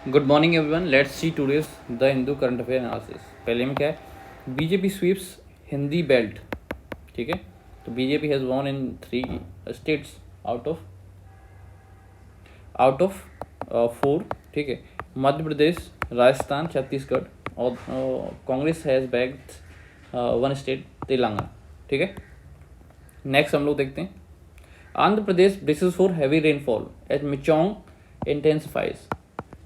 Good morning everyone, let's see today's the Hindu current affair analysis. पहले में क्या है, बीजेपी स्वीप्स हिंदी बेल्ट। ठीक है, तो BJP has won in 3 states out of 4। ठीक है, मध्य प्रदेश, राजस्थान, छत्तीसगढ़, और Congress has bagged 1 state Telangana. ठीक है, नेक्स्ट हम लोग देखते हैं। Andhra Pradesh braces for heavy rainfall as Michaung intensifies.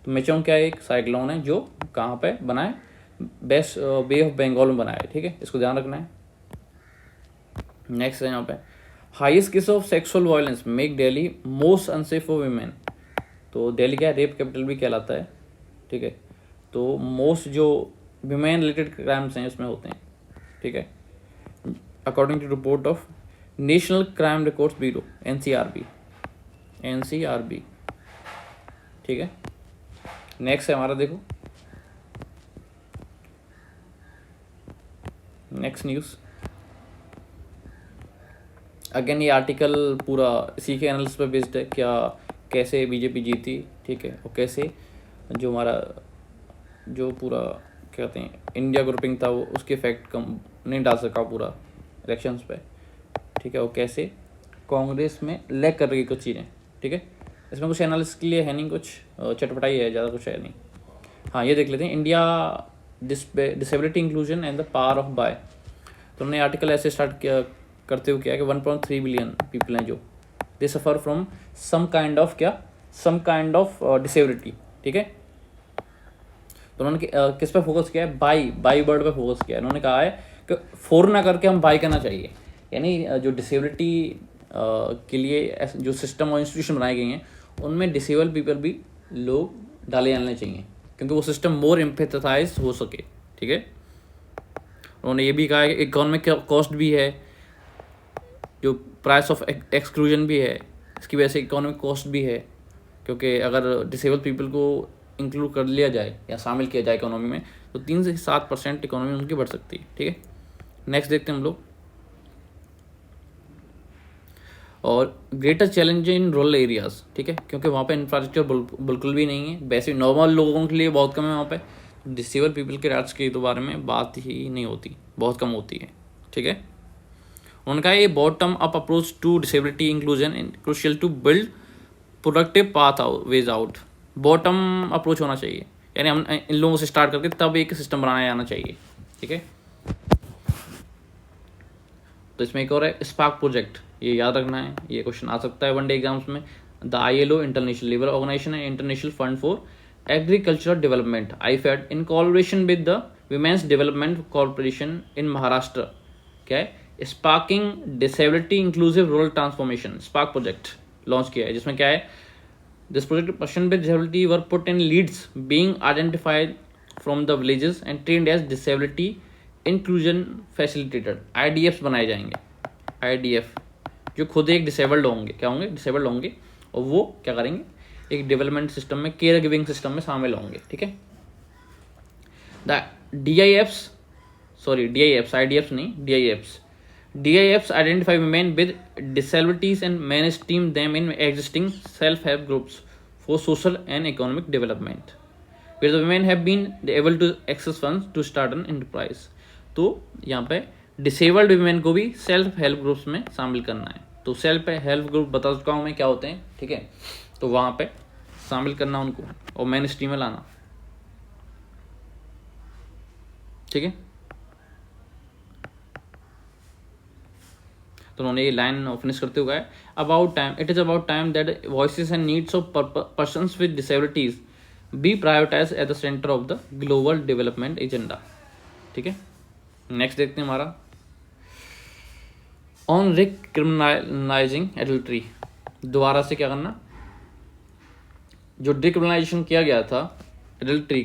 तो मिचोंग क्या है, एक साइक्लोन है जो कहाँ पे बना है, बेस्ट बे ऑफ बंगाल में बना है। ठीक है, इसको ध्यान रखना है। नेक्स्ट है यहाँ पे, highest case of sexual violence make Delhi most unsafe for women. तो दिल्ली क्या है, रेप कैपिटल भी कहलाता है। ठीक है, तो मोस्ट जो वीमेन रिलेटेड क्राइम्स हैं उसमें होते हैं। ठीक है, according to report of National Crime Records Bureau NCRB. ठीक है, नेक्स्ट है हमारा, देखो नेक्स्ट न्यूज़। अगेन ये आर्टिकल पूरा इसी के एनालिसिस पर बेस्ड है, क्या कैसे बीजेपी जीती। ठीक है, और कैसे जो हमारा जो पूरा क्या कहते हैं इंडिया ग्रुपिंग था वो उसके इफेक्ट कम नहीं डाल सका पूरा इलेक्शंस पे। ठीक है, और कैसे कांग्रेस में लैग कर रही कुछ चीज़ें। ठीक है, इसमें कुछ एनालिसिस के लिए है नहीं, कुछ चटपटाई है, ज़्यादा कुछ है नहीं। हाँ, ये देख लेते हैं, India disability inclusion and the power of buy. तो हमने आर्टिकल ऐसे स्टार्ट किया करते हुए किया कि 1.3 बिलियन पीपल हैं जो they suffer from some kind of disability. ठीक है, तो उन्होंने किस पे फोकस किया है, बाई वर्ड पे फोकस किया है। उन्होंने कहा है कि फोर ना करके हम बाई करना चाहिए, यानी जो डिसेबिलिटी के लिए जो सिस्टम और इंस्टीट्यूशन बनाए गए हैं उनमें डिसेबल पीपल भी लोग डाले जाने चाहिए, क्योंकि वो सिस्टम मोर एम्पैथाइज हो सके। ठीक है, उन्होंने ये भी कहा है कि इकोनॉमिक कॉस्ट भी है, जो प्राइस ऑफ एक्सक्लूजन भी है, इसकी वजह से इकोनॉमिक कॉस्ट भी है, क्योंकि अगर डिसेबल पीपल को इंक्लूड कर लिया जाए या शामिल किया जाए इकोनॉमी में तो 3 से 7% इकोनॉमी उनकी बढ़ सकती है। ठीक है, नेक्स्ट देखते हैं हम लोग। और greater challenge in rural areas. ठीक है, क्योंकि वहाँ पे इंफ्रास्ट्रक्चर बिल्कुल भी नहीं है, वैसे नॉर्मल लोगों के लिए बहुत कम है वहाँ पे। डिसेबल पीपल के राइट्स के बारे में बात ही नहीं होती, बहुत कम होती है। ठीक है, उनका ये bottom up approach to disability inclusion in crucial to build productive pathways out. Bottom approach होना चाहिए, यानी हम इन लोगों से स्टार्ट करके तब एक सिस्टम बनाया जाना चाहिए। ठीक है, तो इसमें एक और है स्पार्क प्रोजेक्ट, ये याद रखना है, ये क्वेश्चन आ सकता है वनडे एग्जाम्स में। The ILO International Labour Organization and International Fund for Agricultural Development IFAD in collaboration with the Women's Development Corporation in Maharashtra क्या है, sparking disability inclusive rural transformation spark project launch किया है, जिसमें क्या है, this project person with disability were put in leads being identified from the villages and trained as disability inclusion facilitator. IDFs बनाए जाएंगे, IDF जो खुद एक डिसेबल्ड होंगे, क्या होंगे, डिसेबल्ड होंगे, और वो क्या करेंगे, एक डेवलपमेंट सिस्टम में, केयर गिविंग सिस्टम में शामिल होंगे। ठीक है, द IDFs नहीं, DIFs identify women with disabilities and mainstream them in existing self-help groups for social and economic development, where the women have been able to access funds to start an enterprise। तो यहाँ पे disabled women को भी self help groups में शामिल करना है। तो सेल्फ हेल्प ग्रुप बता चुका हूँ मैं क्या होते हैं। ठीक है, तो वहाँ पे शामिल करना उनको और मेन स्ट्रीम में लाना। ठीक है, तो उन्होंने ये लाइन फिनिश करते हुए है, it is about time that voices and needs of persons with disabilities be prioritize at the centre of the global development agenda. ठीक है, नेक्स्ट देखते हैं हमारा, ऑन डिक्रिमिनलाइजिंग एडल्ट्री। दोबारा से क्या करना, जो डिक्रिमिनलाइजेशन किया गया था एडल्ट्री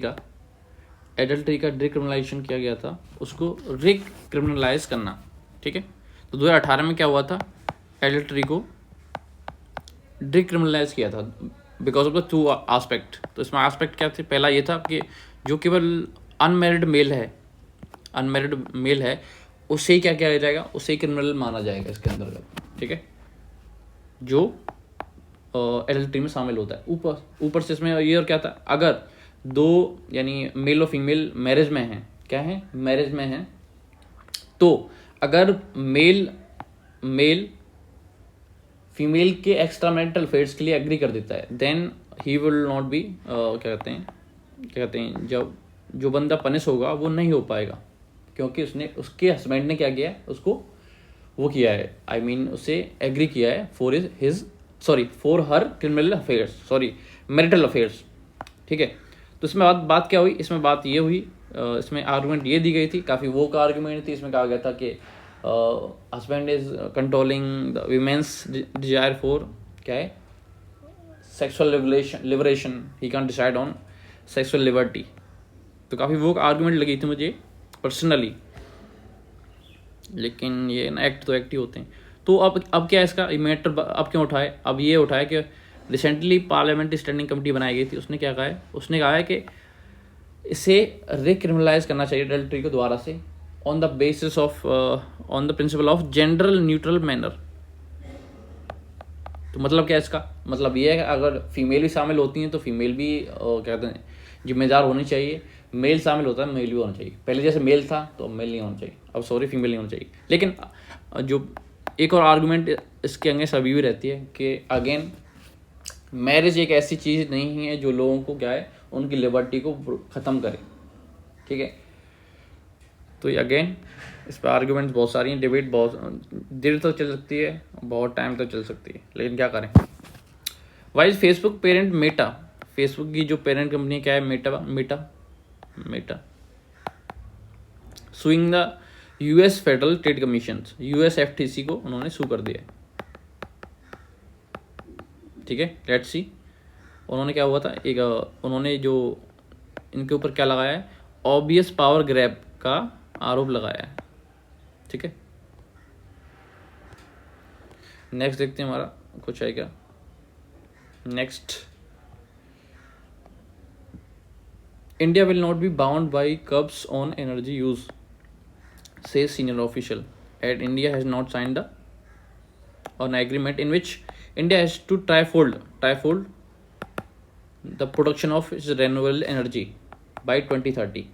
का डिक्रिमिनलाइजेशन किया गया था उसको रिक्रिमिनलाइज करना। ठीक है, तो 2018 में क्या हुआ था, एडल्ट्री को डिक्रिमिनलाइज किया था बिकॉज ऑफ द 2 आस्पेक्ट। तो इसमें आस्पेक्ट क्या थे, पहला ये था कि जो केवल अनमेरिड मेल है उससे ही क्या किया जाएगा, उससे ही क्रिमिनल माना जाएगा इसके अंतर्गत। ठीक है, जो एडल्ट्री में शामिल होता है। ऊपर से इसमें ये और क्या था, अगर दो यानी मेल और फीमेल मैरिज में हैं, क्या है, मैरिज में हैं, तो अगर मेल मेल फीमेल के एक्स्ट्रा मैरिटल अफेयर्स के लिए एग्री कर देता है, then he will not be क्या कहते हैं जब जो बंदा पनिश होगा वो नहीं हो पाएगा, क्योंकि उसने उसके हस्बैंड ने क्या किया है, उसको वो किया है, आई मीन उसे एग्री किया है for his for her criminal affairs, marital affairs. ठीक है, तो इसमें बात क्या हुई, इसमें बात ये हुई, इसमें आर्गूमेंट ये दी गई थी, काफ़ी वो का आर्गूमेंट थी। इसमें कहा गया था कि husband is controlling the women's desire for क्या है, sexual liberation, he can decide on sexual liberty. तो काफ़ी वो आर्गूमेंट लगी थी मुझे पर्सनली, लेकिन ये ना एक्ट तो एक्ट ही होते हैं। तो अब क्या है इसका मैटर, अब क्यों उठाए, अब ये उठाए कि रिसेंटली पार्लियामेंट्री स्टैंडिंग कमेटी बनाई गई थी, उसने क्या कहा है, उसने कहा है कि इसे रिक्रिमिनलाइज करना चाहिए एडल्ट्री को दोबारा से, on the basis of on the principle of gender neutral manner. तो मतलब क्या है इसका मतलब ये है कि अगर फीमेल भी शामिल होती हैं तो फीमेल भी क्या कहते हैं जिम्मेदार होनी चाहिए, मेल शामिल होता है मेल भी होना चाहिए, पहले जैसे मेल था तो मेल नहीं होना चाहिए, अब फीमेल नहीं होना चाहिए। लेकिन जो एक और आर्गूमेंट इसके अगेंस्ट अभी भी रहती है कि अगेन मैरिज एक ऐसी चीज़ नहीं है जो लोगों को क्या है उनकी लिबर्टी को ख़त्म करे। ठीक है, तो ये अगेन इस पर आर्गूमेंट्स बहुत सारी हैं, डिबेट बहुत देर तक चल सकती है, बहुत टाइम तक चल सकती है, लेकिन क्या करें। Wise Facebook parent Meta, Facebook की जो पेरेंट कंपनी क्या है, Meta sewing the US federal trade commission, US FTC को उन्होंने सू कर दिया है। ठीक है, लेट्स सी उन्होंने क्या हुआ था, एक उन्होंने जो इनके ऊपर क्या लगाया है, ऑब्वियस पावर ग्रैब का आरोप लगाया है। ठीक है, नेक्स्ट देखते हैं हमारा कुछ है क्या। Next, India will not be bound by कब्स on energy use, says senior official, and India has not signed an agreement in which India has to trifold the production of its renewable energy by 2030।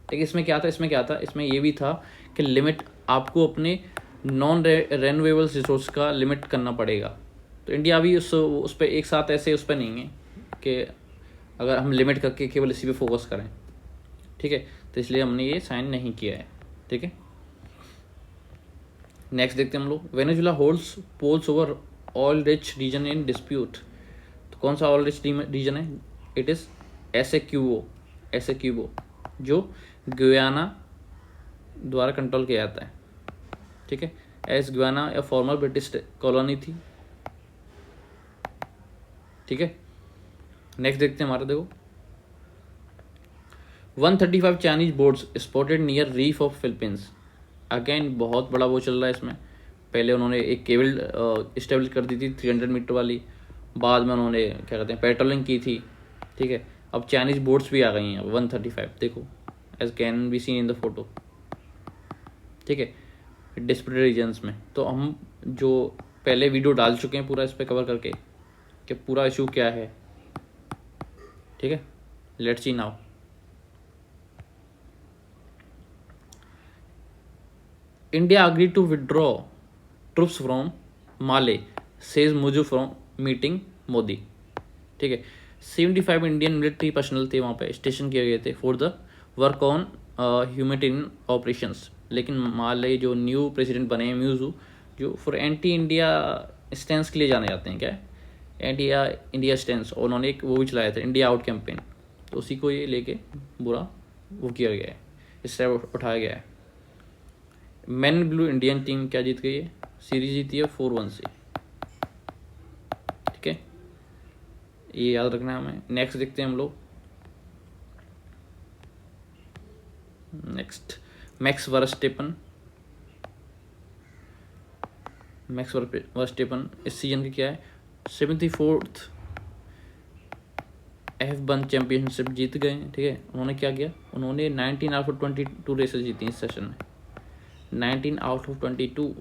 ठीक है, इसमें क्या था, इसमें ये भी था कि लिमिट आपको अपने नॉन रेन्यूएबल रिसोर्स का लिमिट करना पड़ेगा। तो इंडिया अभी उस पर एक साथ ऐसे उस पर नहीं है कि अगर हम लिमिट करके केवल इसी पे फोकस करें। ठीक है, तो इसलिए हमने ये साइन नहीं किया है। ठीक है, नेक्स्ट देखते हैं हम लोग, Venezuela holds polls over oil rich region in dispute. तो कौन सा ऑयल रिच रीजन है, इट इज़ एसेक्यूबो जो गुयाना द्वारा कंट्रोल किया जाता है। ठीक है, एस गुयाना या फॉर्मर ब्रिटिश कॉलोनी थी। ठीक है, नेक्स्ट देखते हैं हमारा, देखो 135 Chinese boats spotted near reef of Philippines. Again बहुत बड़ा वो चल रहा है इसमें, पहले उन्होंने एक केबल इस्टेब्लिश कर दी थी 300 मीटर वाली, बाद में उन्होंने क्या कहते हैं पेट्रोलिंग की थी। ठीक है, अब चाइनीज बोट्स भी आ गई हैं 135, देखो as can be seen in the photo. ठीक है, डिस्प्यूटेड रीजन्स में। तो हम जो पहले वीडियो डाल चुके हैं पूरा इस पर कवर करके कि पूरा इशू क्या है। ठीक है, let's see now. India agreed to withdraw troops from Mali, says Muju from meeting Modi। ठीक है, 75 इंडियन मिलिट्री पर्सनल थे वहाँ पे, स्टेशन किए गए थे for the work on humanitarian operations. लेकिन माले जो न्यू प्रेसिडेंट बने हैं म्यूजू, जो फॉर एंटी इंडिया स्टैंस के लिए जाने जाते हैं, क्या है एंटी इंडिया स्टैंस, और उन्होंने एक वो भी चलाया था इंडिया आउट कैंपेन, तो उसी को ये लेके बुरा वो किया गया है, स्टेप उठाया गया है। मैन ब्लू इंडियन टीम क्या जीत गई है, सीरीज जीती है 4-1 से। ठीक है, ये याद रखना है हमें। नेक्स्ट देखते हैं हम लोग, नेक्स्ट मैक्स वर्स्टेपन इस सीजन की क्या है 74th F1 चैंपियनशिप जीत गए। ठीक है, उन्होंने क्या किया, उन्होंने 19 आउट ऑफ 22 रेसेस जीती इस सेशन में, 19 आउट ऑफ 22।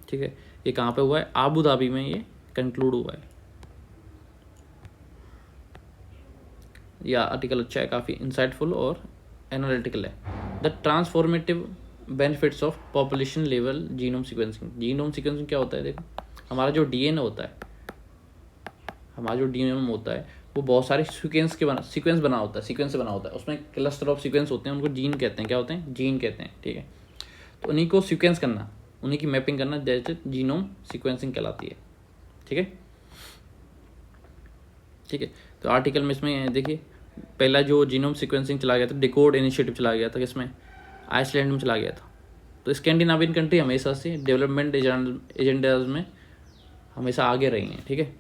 ठीक है, ये कहाँ पे हुआ है, आबू धाबी में ये कंक्लूड हुआ है। यह आर्टिकल अच्छा है, काफ़ी इंसाइटफुल और एनालिटिकल है। The transformative benefits of population level genome sequencing. Genome sequencing क्या होता है? देखो, हमारा जो डीएनए होता है, हमारा जो डीएनए होता है वो बहुत सारे सीक्वेंस बना होता है, सीक्वेंस से बना होता है। उसमें क्लस्टर ऑफ सीक्वेंस होते हैं, उनको जीन कहते हैं। क्या होते हैं? जीन कहते हैं, ठीक है। तो उन्हीं को सीक्वेंस करना, उन्हीं की मैपिंग करना, जैसे जीनोम सीक्वेंसिंग कहलाती है, ठीक है। ठीक है, तो आर्टिकल में इसमें देखिए, पहला जो जीनोम सीक्वेंसिंग चला गया था, डिकोड इनिशिएटिव चला गया था, किसमें? आइसलैंड में चला गया था। तो स्कैंडिनेवियन कंट्री हमेशा से डेवलपमेंट एजेंडाज में हमेशा आगे रही हैं, ठीक है।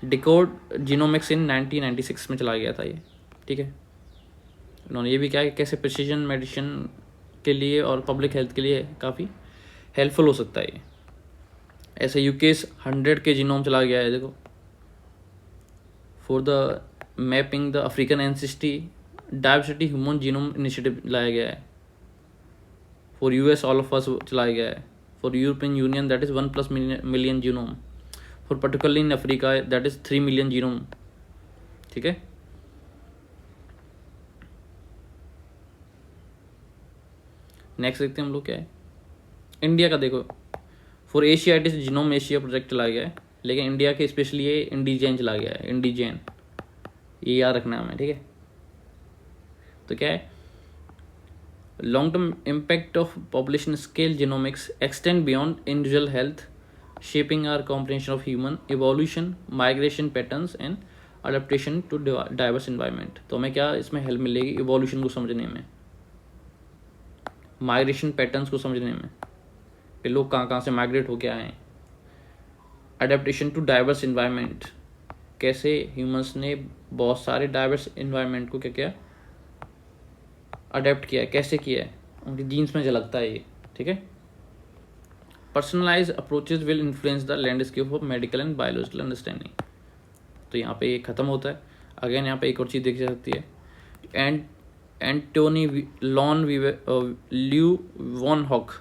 डिकोड जीनोमिक्स इन 1996 में चला गया था ये, ठीक है। उन्होंने ये भी कहा कि कैसे प्रिसीजन मेडिसिन के लिए और पब्लिक हेल्थ के लिए काफ़ी हेल्पफुल हो सकता है ये। ऐसे यूके 100 के जीनोम चला गया है, देखो। For the mapping the African ancestry diversity human genome initiative लाया गया है। For US all of us चलाया गया है। For European union that is 1+ million genome. For particularly in Africa that is 3 million genome, ठीक है। नेक्स्ट देखते हैं हम लोग क्या है इंडिया का। देखो, फॉर एशियाटिस जीनोम एशिया प्रोजेक्ट चला गया है, लेकिन इंडिया के स्पेशली ये इंडिजेन चला गया है, इंडिजेन, ये याद रखना है हमें, ठीक है। तो क्या है? Long term impact of population scale genomics extend beyond individual health, shaping our comprehension of human evolution, migration patterns and adaptation to diverse environment. तो हमें क्या इसमें हेल्प मिलेगी? इवोल्यूशन को समझने में, माइग्रेशन पैटर्न्स को समझने में, कि लोग कहाँ से माइग्रेट होके आए हैं। अडेप्टेशन टू डाइवर्स इन्वायरमेंट, कैसे ह्यूमंस ने बहुत सारे डाइवर्स इन्वायरमेंट को क्या किया? अडेप्ट किया है, कैसे किया है, उनकी जीन्स में झलकता है ये, ठीक है। Personalize approaches will influence the landscape of medical and biological understanding. तो यहाँ पे ये खत्म होता है। अगेन यहाँ पे एक और चीज़ देखी जा सकती है, एंटोनी ल्यू वॉन हॉक,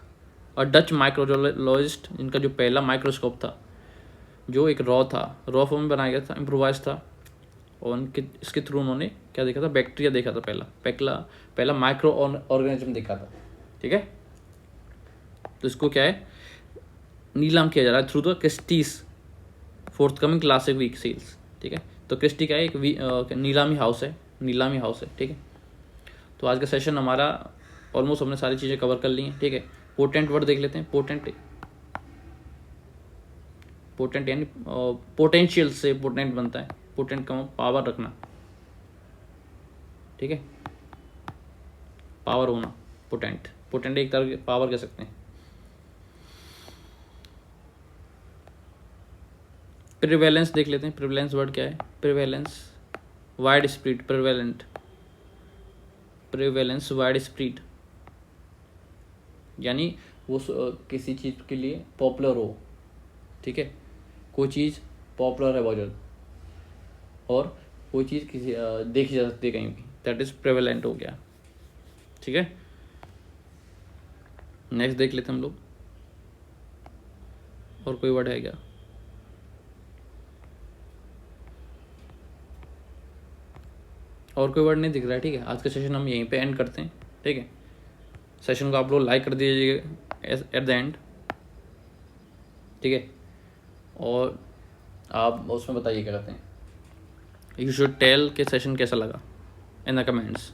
और डच माइक्रोबायोलॉजिस्ट, जिनका जो पहला माइक्रोस्कोप था, जो एक रॉ फॉर्म में बनाया गया था, इम्प्रोवाइज था, और उनके इसके थ्रू उन्होंने क्या देखा था? बैक्टीरिया देखा था, पहला माइक्रो ऑर्गेनिज्म देखा था, ठीक है। तो इसको क्या है? नीलाम किया जा रहा है through the Christie's forthcoming classic week sales, ठीक है। तो क्रिस्टी क्या है? एक नीलामी हाउस है, ठीक है। तो आज का सेशन हमारा ऑलमोस्ट हमने सारी चीज़ें कवर कर ली हैं, ठीक है। पोटेंट वर्ड देख लेते हैं। पोटेंट यानी पोटेंशियल से पोटेंट बनता है। पोटेंट का पावर रखना, ठीक है, पावर होना। पोटेंट एक तरह की पावर कह सकते हैं। प्रिवेलेंस देख लेते हैं। प्रिवेलेंस वर्ड क्या है? Prevalence wide spread, prevalence wide spread, यानी वो किसी चीज़ के लिए पॉपुलर हो, ठीक है। कोई चीज़ पॉपुलर है बहुत ज़्यादा, और कोई चीज़ किसी देखी जा सकती है कहीं भी, दैट इज़ प्रेवेलेंट हो गया, ठीक है। नेक्स्ट देख लेते हैं हम लोग, और कोई वर्ड है क्या? और कोई वर्ड नहीं दिख रहा है, ठीक है। आज का सेशन हम यहीं पे एंड करते हैं, ठीक है। सेशन को आप लोग लाइक कर दीजिएगा एट द एंड, ठीक है। और आप उसमें बताइए क्या कहते हैं, यू शुड टेल के सेशन कैसा लगा इन द कमेंट्स।